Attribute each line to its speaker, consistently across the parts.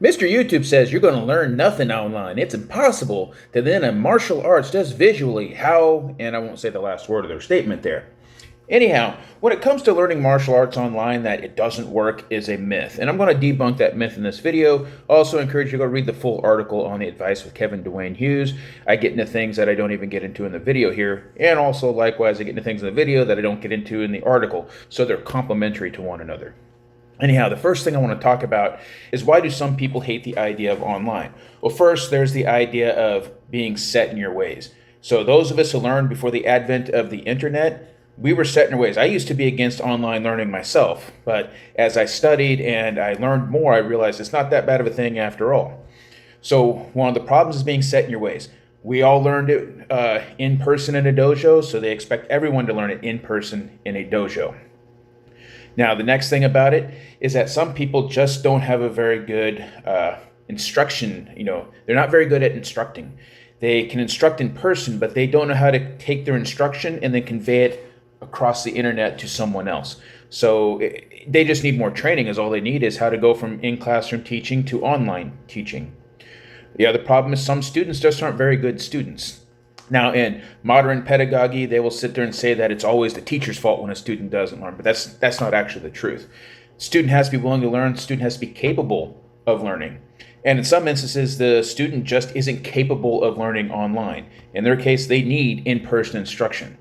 Speaker 1: Mr. YouTube says you're going to learn nothing online. It's impossible to then a martial arts just visually. How? And I won't say the last word of their statement there. Anyhow, when it comes to learning martial arts online, that it doesn't work is a myth. And I'm going to debunk that myth in this video. Also encourage you to go read the full article on the advice with Dewayne Hughes. I get into things that I don't even get into in the video here. And also, likewise, I get into things in the video that I don't get into in the article. So they're complementary to one another. Anyhow, the first thing I want to talk about is why do some people hate the idea of online? Well, first, there's the idea of being set in your ways. So those of us who learned before the advent of the internet, we were set in our ways. I used to be against online learning myself, but as I studied and I learned more, I realized it's not that bad of a thing after all. So one of the problems is being set in your ways. We all learned it in person in a dojo, so they expect everyone to learn it in person in a dojo. Now, the next thing about it is that some people just don't have a very good instruction. They're not very good at instructing. They can instruct in person, but they don't know how to take their instruction and then convey it across the internet to someone else. So they just need more training, is all they need, is how to go from in-classroom teaching to online teaching. The other problem is some students just aren't very good students. Now, in modern pedagogy, they will sit there and say that it's always the teacher's fault when a student doesn't learn, but that's not actually the truth. The student has to be willing to learn. The student has to be capable of learning. And in some instances, the student just isn't capable of learning online. In their case, they need in-person instruction.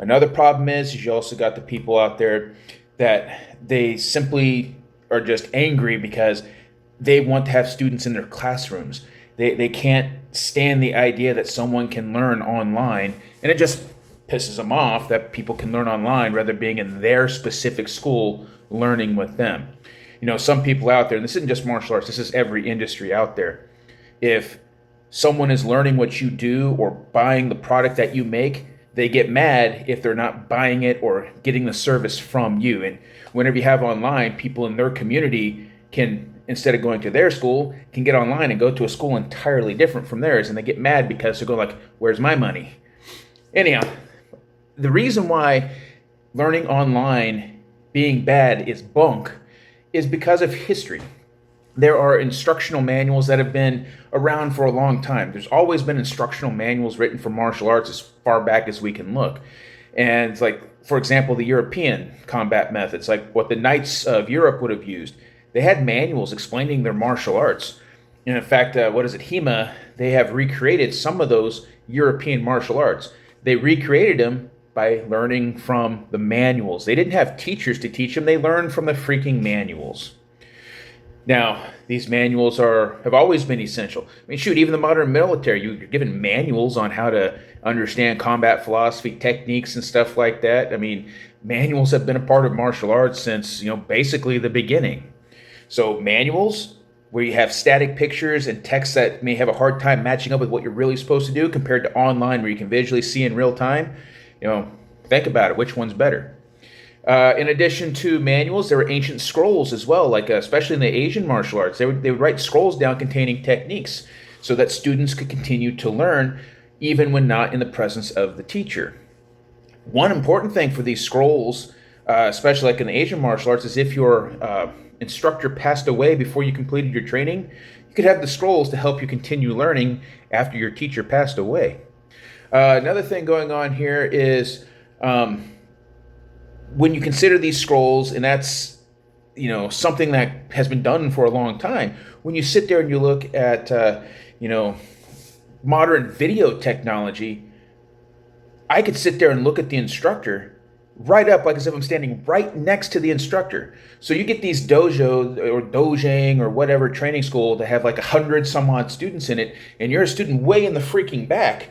Speaker 1: Another problem is you also got the people out there that they simply are just angry because they want to have students in their classrooms. They can't stand the idea that someone can learn online, and it just pisses them off that people can learn online rather than being in their specific school learning with them. Some people out there, and this isn't just martial arts, this is every industry out there. If someone is learning what you do or buying the product that you make, they get mad if they're not buying it or getting the service from you. And whenever you have online, people in their community can, instead of going to their school, can get online and go to a school entirely different from theirs, and they get mad because they're going like, where's my money? Anyhow, the reason why learning online being bad is bunk is because of history. There are instructional manuals that have been around for a long time. There's always been instructional manuals written for martial arts as far back as we can look. And it's like, for example, the European combat methods, like what the knights of Europe would have used. They had manuals explaining their martial arts. And in fact, HEMA, they have recreated some of those European martial arts. They recreated them by learning from the manuals. They didn't have teachers to teach them. They learned from the freaking manuals. Now, these manuals have always been essential. I mean, shoot, even the modern military, you're given manuals on how to understand combat philosophy, techniques, and stuff like that. I mean, manuals have been a part of martial arts since, basically the beginning. So manuals, where you have static pictures and text that may have a hard time matching up with what you're really supposed to do compared to online where you can visually see in real time, think about it. Which one's better? In addition to manuals, there were ancient scrolls as well, like especially in the Asian martial arts. They would write scrolls down containing techniques so that students could continue to learn even when not in the presence of the teacher. One important thing for these scrolls, especially like in the Asian martial arts, is if your instructor passed away before you completed your training, you could have the scrolls to help you continue learning after your teacher passed away. Another thing going on here is when you consider these scrolls, and that's something that has been done for a long time, when you sit there and you look at modern video technology, I could sit there and look at the instructor right up like as if I'm standing right next to the instructor. So you get these dojo or dojang or whatever training school that have like 100 some odd students in it, and you're a student way in the freaking back.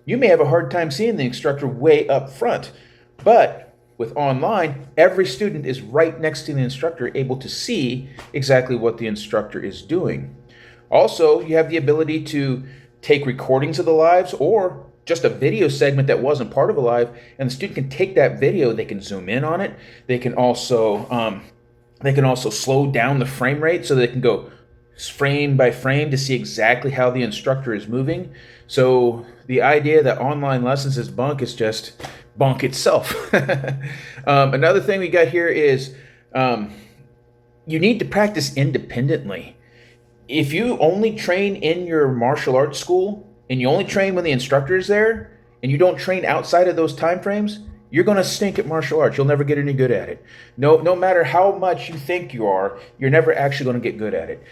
Speaker 1: You may have a hard time seeing the instructor way up front, but with online, every student is right next to the instructor, able to see exactly what the instructor is doing. Also, you have the ability to take recordings of the lives or just a video segment that wasn't part of a live, and the student can take that video, they can zoom in on it, they can also slow down the frame rate so they can go frame by frame to see exactly how the instructor is moving. So the idea that online lessons is bunk is just bunk itself. Another thing we got here is you need to practice independently. if you only train in your martial arts school and you only train when the instructor is there and you don't train outside of those time frames, you're going to stink at martial arts. You'll never get any good at it. No matter how much you think you are, you're never actually going to get good at it.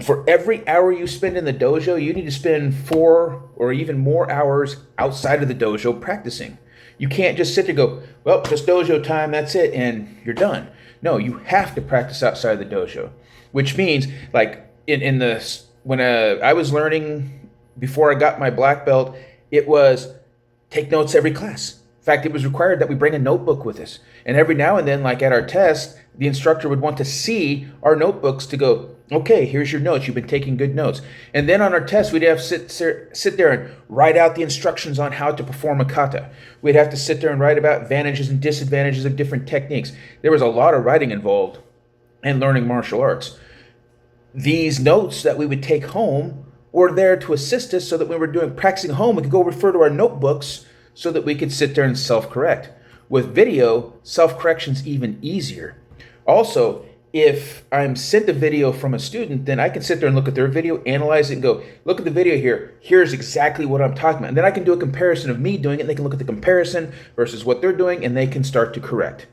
Speaker 1: For every hour you spend in the dojo, you need to spend 4 or even more hours outside of the dojo practicing. You can't just sit there and go, well, just dojo time, that's it, and you're done. No, you have to practice outside of the dojo, which means, like, when I was learning before I got my black belt, it was take notes every class. In fact, it was required that we bring a notebook with us. And every now and then, like at our test, the instructor would want to see our notebooks to go, okay, here's your notes. You've been taking good notes. And then on our test, we'd have to sit there and write out the instructions on how to perform a kata. We'd have to sit there and write about advantages and disadvantages of different techniques. There was a lot of writing involved in learning martial arts. These notes that we would take home were there to assist us so that when we were practicing home, we could go refer to our notebooks so that we could sit there and self-correct. With video, self-correction's even easier. Also, if I'm sent a video from a student, then I can sit there and look at their video, analyze it, and go, look at the video here. Here's exactly what I'm talking about. And then I can do a comparison of me doing it, and they can look at the comparison versus what they're doing, and they can start to correct.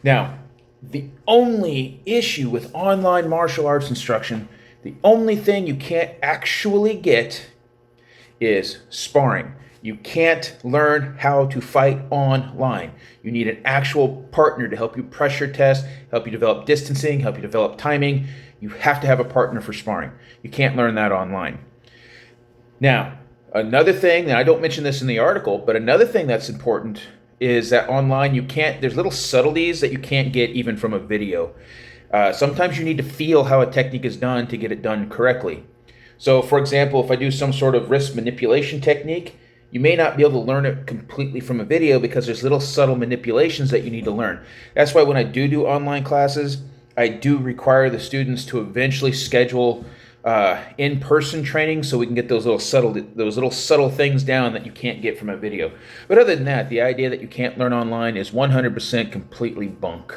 Speaker 1: Now, the only issue with online martial arts instruction, the only thing you can't actually get is sparring. You can't learn how to fight online. You need an actual partner to help you pressure test, help you develop distancing, help you develop timing. You have to have a partner for sparring. You can't learn that online. Now, another thing, and I don't mention this in the article, but another thing that's important is that online there's little subtleties that you can't get even from a video. Sometimes you need to feel how a technique is done to get it done correctly. So, for example, if I do some sort of wrist manipulation technique, you may not be able to learn it completely from a video because there's little subtle manipulations that you need to learn. That's why when I do online classes, I do require the students to eventually schedule in-person training so we can get those little subtle things down that you can't get from a video. But other than that, the idea that you can't learn online is 100% completely bunk.